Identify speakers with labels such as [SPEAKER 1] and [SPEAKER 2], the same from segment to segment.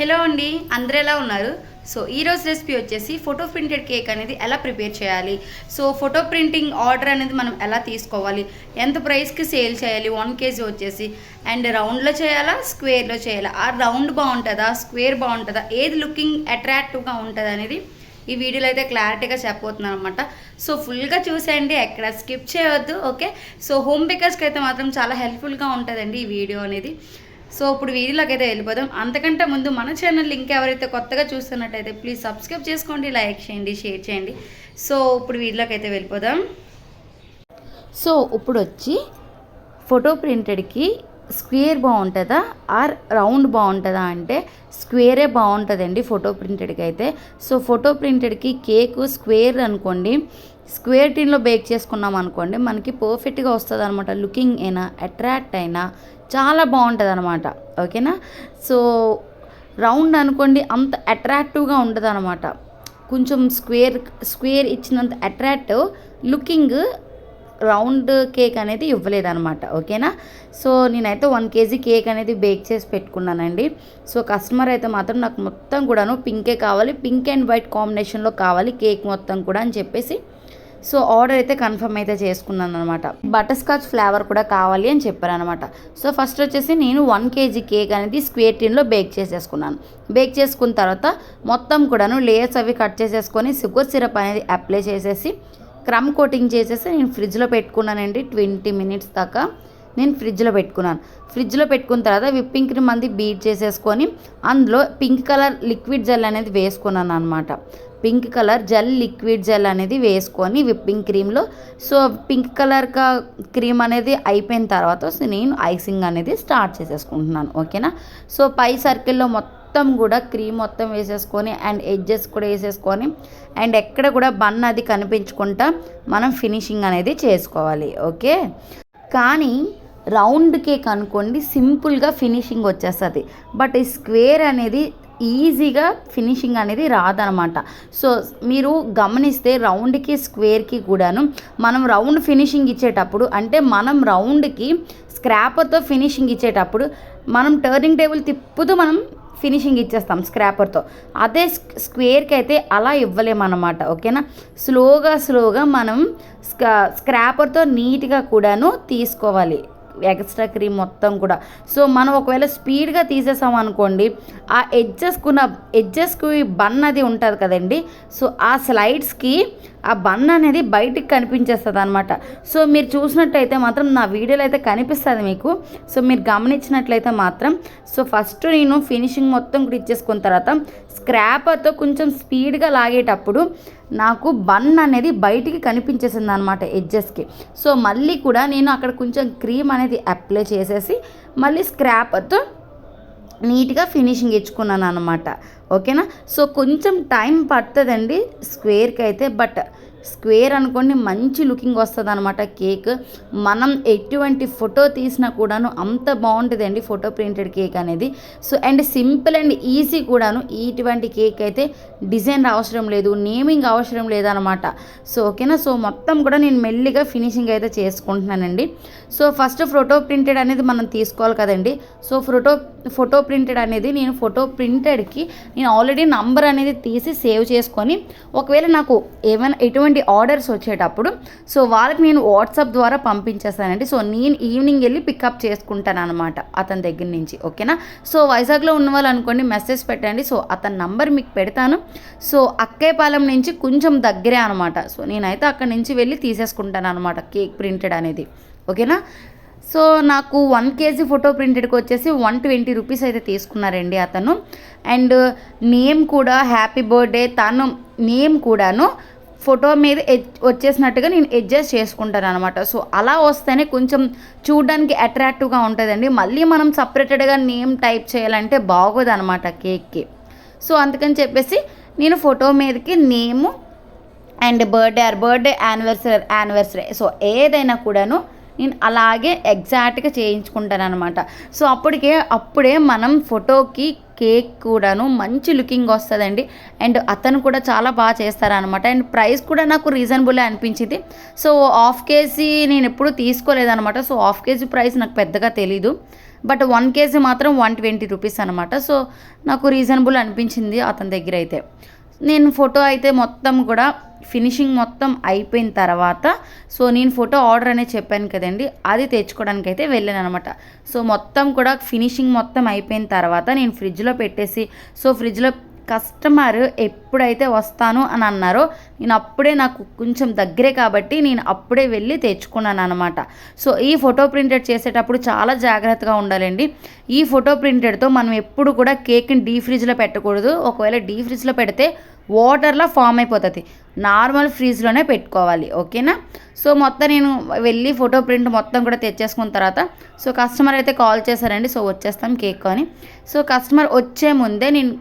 [SPEAKER 1] Hello అండి, అందరూ ఎలా ఉన్నారు? సో ఈరోజు రెసిపీ వచ్చేసి ఫోటో ప్రింటెడ్ కేక్ అనేది ఎలా ప్రిపేర్ చేయాలి, సో ఫోటో ప్రింటింగ్ ఆర్డర్ అనేది మనం ఎలా తీసుకోవాలి, ఎంత ప్రైస్కి సేల్ చేయాలి, 1 kg వచ్చేసి అండ్ రౌండ్లో చేయాలా స్క్వేర్లో చేయాలా, ఆ రౌండ్ బాగుంటుందా స్క్వేర్ బాగుంటుందా, ఏది లుకింగ్ అట్రాక్టివ్గా ఉంటుంది అనేది ఈ వీడియోలో అయితే క్లారిటీగా చెప్పబోతున్నాను అనమాట. సో ఫుల్గా చూసేయండి, ఎక్కడ స్కిప్ చేయవద్దు. ఓకే, సో హోమ్ బేకర్స్కి అయితే మాత్రం చాలా హెల్ప్ఫుల్గా ఉంటుందండి ఈ వీడియో అనేది. సో ఇప్పుడు వీడియోలోకి అయితే వెళ్ళిపోదాం. అంతకంటే ముందు మన ఛానల్ లింక్ ఎవరైతే కొత్తగా చూస్తున్నట్టయితే ప్లీజ్ సబ్స్క్రైబ్ చేసుకోండి, లైక్ చేయండి, షేర్ చేయండి. సో ఇప్పుడు వీడియోలోకి అయితే వెళ్ళిపోదాం. సో ఇప్పుడు వచ్చి ఫోటో ప్రింటెడ్కి స్క్వేర్ బాగుంటుందా ఆర్ రౌండ్ బాగుంటుందా అంటే స్క్వేరే బాగుంటుందండి ఫోటో ప్రింటెడ్కి అయితే. సో ఫోటో ప్రింటెడ్కి కేకు స్క్వేర్ అనుకోండి, స్క్వేర్ టిన్లో బేక్ చేసుకున్నాం అనుకోండి మనకి పర్ఫెక్ట్గా వస్తుంది అనమాట. లుకింగ్ అయినా అట్రాక్ట్ అయినా చాలా బాగుంటుంది అనమాట. ఓకేనా, సో రౌండ్ అనుకోండి అంత అట్రాక్టివ్గా ఉంటుంది అనమాట. కొంచెం స్క్వేర్ ఇచ్చినంత అట్రాక్టివ్ లుకింగ్ రౌండ్ కేక్ అనేది ఇవ్వలేదన్నమాట. ఓకేనా, సో నేనైతే 1 kg కేక్ అనేది బేక్ చేసి పెట్టుకున్నానండి. సో కస్టమర్ అయితే మాత్రం నాకు మొత్తం కూడాను పింకే కావాలి, పింక్ అండ్ వైట్ కాంబినేషన్లో కావాలి కేక్ మొత్తం కూడా అని చెప్పేసి సో ఆర్డర్ అయితే కన్ఫర్మ్ అయితే చేసుకున్నాను అనమాట. బటర్ స్కాచ్ ఫ్లేవర్ కూడా కావాలి అని చెప్పారు అనమాట. సో ఫస్ట్ వచ్చేసి నేను 1 kg కేక్ అనేది స్క్వేర్ టిన్లో బేక్ చేసేసుకున్నాను. బేక్ చేసుకున్న తర్వాత మొత్తం కూడాను లేయర్స్ అవి కట్ చేసేసుకొని షుగర్ సిరప్ అనేది అప్లై చేసేసి క్రమ్ కోటింగ్ చేసేసి నేను ఫ్రిడ్జ్లో పెట్టుకున్నానండి. 20 minutes దాకా నేను ఫ్రిడ్జ్లో పెట్టుకున్నాను. ఫ్రిడ్జ్లో పెట్టుకున్న తర్వాత విప్పింగ్ క్రీమ్ అనేది బీట్ చేసేసుకొని అందులో పింక్ కలర్ లిక్విడ్ జెల్ అనేది వేసుకున్నాను అనమాట. పింక్ కలర్ లిక్విడ్ జెల్ అనేది వేసుకొని విప్పింగ్ క్రీమ్లో సో పింక్ కలర్ క్రీమ్ అనేది అయిపోయిన తర్వాత సో నేను ఐసింగ్ అనేది స్టార్ట్ చేసేసుకుంటున్నాను. ఓకేనా, సో పై సర్కిల్లో మొత్తం కూడా క్రీమ్ మొత్తం వేసేసుకొని అండ్ ఎడ్జెస్ కూడా వేసేసుకొని అండ్ ఎక్కడ కూడా బన్ అది కనిపించకుండా మనం ఫినిషింగ్ అనేది చేసుకోవాలి. ఓకే, కానీ రౌండ్ కేక్ అనుకోండి సింపుల్గా ఫినిషింగ్ వచ్చేస్తుంది, బట్ ఈ స్క్వేర్ అనేది ఈజీగా ఫినిషింగ్ అనేది రాదనమాట. సో మీరు గమనిస్తే రౌండ్కి స్క్వేర్కి కూడాను మనం రౌండ్ ఫినిషింగ్ ఇచ్చేటప్పుడు అంటే మనం రౌండ్కి స్క్రాపర్తో ఫినిషింగ్ ఇచ్చేటప్పుడు మనం టర్నింగ్ టేబుల్ తిప్పుతూ మనం ఫినిషింగ్ ఇచ్చేస్తాం స్క్రాపర్తో. అదే స్క్వేర్కి అయితే అలా ఇవ్వలేమన్నమాట. ఓకేనా, స్లోగా మనం స్క్రాపర్తో నీట్గా కూడాను తీసుకోవాలి ఎక్స్ట్రా క్రీమ్ మొత్తం కూడా. సో మనం ఒకవేళ స్పీడ్గా తీసేసాం అనుకోండి ఆ ఎడ్జెస్కి బన్ అది ఉంటుంది కదండి, సో ఆ స్లైడ్స్కి ఆ బన్ అనేది బయటికి కనిపించేస్తుంది అనమాట. సో మీరు చూసినట్టయితే మాత్రం నా వీడియోలో అయితే కనిపిస్తుంది మీకు. సో మీరు గమనించినట్లయితే మాత్రం సో ఫస్ట్ నేను ఫినిషింగ్ మొత్తం కూడా ఇచ్చేసుకున్న తర్వాత స్క్రాపర్తో కొంచెం స్పీడ్గా లాగేటప్పుడు నాకు బన్ అనేది బయటికి కనిపించేసింది అనమాట ఎడ్జెస్కి. సో మళ్ళీ కూడా నేను అక్కడ కొంచెం క్రీమ్ అనేది అప్లై చేసేసి మళ్ళీ స్క్రాపర్తో నీట్గా ఫినిషింగ్ ఇచ్చుకున్నాను అనమాట. ఓకేనా, సో కొంచెం టైం పడుతుందండి స్క్వేర్కి అయితే, బట్ స్క్వేర్ అనుకోండి మంచి లుకింగ్ వస్తుంది అనమాట కేక్. మనం ఎటువంటి ఫోటో తీసినా కూడాను అంత బాగుంటుందండి ఫోటో ప్రింటెడ్ కేక్ అనేది. So and simple and easy కూడాను. ఇటువంటి కేక్ అయితే డిజైన్ అవసరం లేదు, నేమింగ్ అవసరం లేదనమాట. సో ఓకేనా, సో మొత్తం కూడా నేను మెల్లిగా ఫినిషింగ్ అయితే చేసుకుంటున్నానండి. సో ఫస్ట్ ఫోటో ప్రింటెడ్ అనేది మనం తీసుకోవాలి కదండి. సో ఫోటో ప్రింటెడ్ అనేది నేను ఫోటో ప్రింటెడ్కి నేను ఆల్రెడీ నంబర్ అనేది తీసి సేవ్ చేసుకొని ఒకవేళ నాకు ఏమైనా ఎటువంటి ఆర్డర్స్ వచ్చేటప్పుడు సో వాళ్ళకి నేను వాట్సాప్ ద్వారా పంపించేస్తానండి. సో నేను ఈవినింగ్ వెళ్ళి పికప్ చేసుకుంటాను అనమాట అతని దగ్గర నుంచి. ఓకేనా, సో వైజాగ్లో ఉన్న వాళ్ళు అనుకోండి మెసేజ్ పెట్టండి. సో అతని నంబర్ మీకు పెడతాను. సో అక్కేపాలెం నుంచి కొంచెం దగ్గరే అనమాట. సో నేనైతే అక్కడి నుంచి వెళ్ళి తీసేసుకుంటాను అనమాట కేక్ ప్రింటెడ్ అనేది. ఓకేనా, సో నాకు 1 kg ఫోటో ప్రింటెడ్కి వచ్చేసి 120 రూపీస్ అయితే తీసుకున్నారండి అతను. అండ్ నేమ్ కూడా హ్యాపీ బర్త్డే తను నేమ్ కూడాను ఫోటో మీద వచ్చేసినట్టుగా నేను అడ్జస్ట్ చేసుకుంటాను అనమాట. సో అలా వస్తేనే కొంచెం చూడడానికి అట్రాక్టివ్గా ఉంటుందండి. మళ్ళీ మనం సపరేటెడ్గా నేమ్ టైప్ చేయాలంటే బాగోదు అనమాట కేక్కి. సో అందుకని చెప్పేసి నేను ఫోటో మీదకి name and birthday anniversary so ఏదైనా కూడాను నేను అలాగే ఎగ్జాక్ట్గా చేయించుకుంటాను అనమాట. సో అప్పుడే మనం ఫోటోకి కేక్ కూడాను మంచి లుకింగ్ వస్తుందండి. అండ్ అతను కూడా చాలా బాగా చేస్తారనమాట. అండ్ ప్రైస్ కూడా నాకు రీజనబుల్ అనిపించింది. సో 1/2 kg నేను ఎప్పుడు తీసుకోలేదనమాట. సో 1/2 kg ప్రైస్ నాకు పెద్దగా తెలీదు. బట్ 1 కేజీ మాత్రం 120 రూపీస్ అనమాట. సో నాకు రీజనబుల్ అనిపించింది అతని దగ్గర అయితే. నేను ఫోటో అయితే మొత్తం కూడా ఫినిషింగ్ మొత్తం అయిపోయిన తర్వాత సో నేను ఫోటో ఆర్డర్ అనేది చెప్పాను కదండి, అది తెచ్చుకోవడానికి అయితే వెళ్ళాను అనమాట. సో మొత్తం కూడా ఫినిషింగ్ మొత్తం అయిపోయిన తర్వాత నేను ఫ్రిడ్జ్లో పెట్టేసి, సో ఫ్రిడ్జ్లో కస్టమర్ ఎప్పుడైతే వస్తాను అని అన్నారో నేను అప్పుడే, నాకు కొంచెం దగ్గరే కాబట్టి నేను అప్పుడే వెళ్ళి తెచ్చుకున్నాను అనమాట. సో ఈ ఫోటో ప్రింటెడ్ చేసేటప్పుడు చాలా జాగ్రత్తగా ఉండాలండి. ఈ ఫోటో ప్రింటెడ్తో మనం ఎప్పుడు కూడా కేక్ని డీ ఫ్రిడ్జ్లో పెట్టకూడదు. ఒకవేళ డీ ఫ్రిడ్జ్లో పెడితే వాటర్లో ఫామ్ అయిపోతుంది, నార్మల్ ఫ్రీజ్లోనే పెట్టుకోవాలి, ఓకేనా. సో మొత్తం నేను వెళ్ళి ఫోటో ప్రింట్ మొత్తం కూడా తెచ్చేసుకున్న తర్వాత సో కస్టమర్ అయితే కాల్ చేశారండి, సో వచ్చేస్తాం కేక్ అని. సో కస్టమర్ వచ్చే ముందే నేను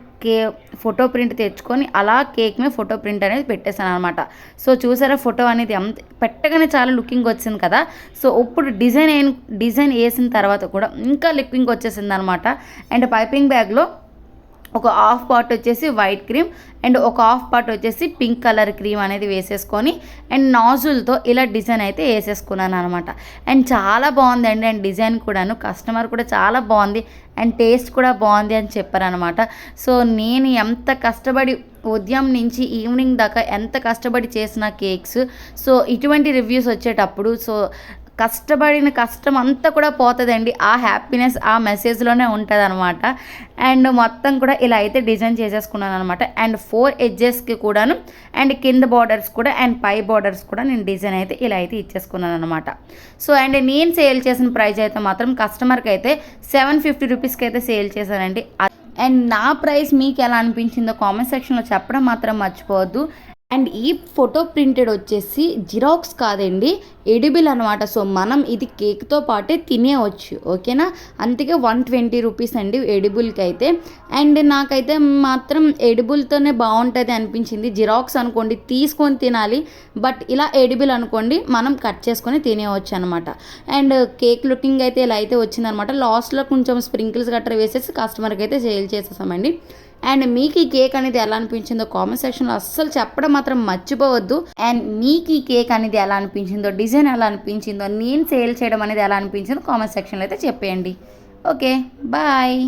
[SPEAKER 1] ఫోటో ప్రింట్ తెచ్చుకొని అలా కేక్ మీద ఫోటో ప్రింట్ అనేది పెట్టేశాను అనమాట. సో చూసారా ఫోటో అనేది పెట్టగానే చాలా లుకింగ్ వచ్చింది కదా. సో ఇప్పుడు డిజైన్ వేసిన తర్వాత కూడా ఇంకా లుకింగ్ వచ్చేసింది అనమాట. అండ్ పైపింగ్ బ్యాగ్లో ఒక హాఫ్ పార్ట్ వచ్చేసి వైట్ క్రీమ్ అండ్ ఒక హాఫ్ పార్ట్ వచ్చేసి పింక్ కలర్ క్రీమ్ అనేది వేసేసుకొని అండ్ నాజుల్తో ఇలా డిజైన్ అయితే వేసేసుకున్నాను అనమాట. అండ్ చాలా బాగుందండి. అండ్ డిజైన్ కూడాను కస్టమర్ కూడా చాలా బాగుంది అండ్ టేస్ట్ కూడా బాగుంది అని చెప్పారనమాట. సో నేను ఎంత కష్టపడి ఉదయం నుంచి ఈవినింగ్ దాకా ఎంత కష్టపడి చేసిన కేక్స్, సో ఇటువంటి రివ్యూస్ వచ్చేటప్పుడు సో కష్టపడిన కష్టం అంతా కూడా పోతుందండి. ఆ హ్యాపీనెస్ ఆ మెసేజ్లోనే ఉంటుంది అనమాట. అండ్ మొత్తం కూడా ఇలా అయితే డిజైన్ చేసేసుకున్నాను అనమాట. అండ్ 4 ఎడ్జెస్కి కూడాను అండ్ కింద బార్డర్స్ కూడా అండ్ పై బార్డర్స్ కూడా నేను డిజైన్ అయితే ఇలా అయితే ఇచ్చేసుకున్నాను అనమాట. సో అండ్ నేను సేల్ చేసిన ప్రైస్ అయితే మాత్రం కస్టమర్కి అయితే 750 రూపీస్కి అయితే సేల్ చేశానండి. అండ్ నా ప్రైస్ మీకు ఎలా అనిపించిందో కామెంట్ సెక్షన్లో చెప్పడం మాత్రం మర్చిపోవద్దు. అండ్ ఈ ఫోటో ప్రింటెడ్ వచ్చేసి జిరాక్స్ కాదండి, ఎడిబుల్ అనమాట. సో మనం ఇది కేక్తో పాటే తినేయవచ్చు, ఓకేనా. అందుకే 120 రూపీస్ అండి ఎడిబుల్కి అయితే. అండ్ నాకైతే మాత్రం ఎడిబుల్తోనే బాగుంటుంది అనిపించింది. జిరాక్స్ అనుకోండి తీసుకొని తినాలి, బట్ ఇలా ఎడిబుల్ అనుకోండి మనం కట్ చేసుకొని తినేయవచ్చు అనమాట. అండ్ కేక్ లుకింగ్ అయితే ఇలా అయితే వచ్చిందనమాట. లాస్ట్లో కొంచెం స్ప్రింకిల్స్ గట్రా వేసేసి కస్టమర్కి అయితే సేల్ చేసేసామండి. అండ్ మీకు ఈ కేక్ అనేది ఎలా అనిపించిందో కామెంట్ సెక్షన్లో అస్సలు చెప్పడం మాత్రం మర్చిపోవద్దు. అండ్ మీకు ఈ కేక్ అనేది ఎలా అనిపించిందో, డిజైన్ ఎలా అనిపించిందో, నేను సేల్ చేయడం అనేది ఎలా అనిపించిందో కామెంట్ సెక్షన్లో అయితే చెప్పేయండి. Okay, bye.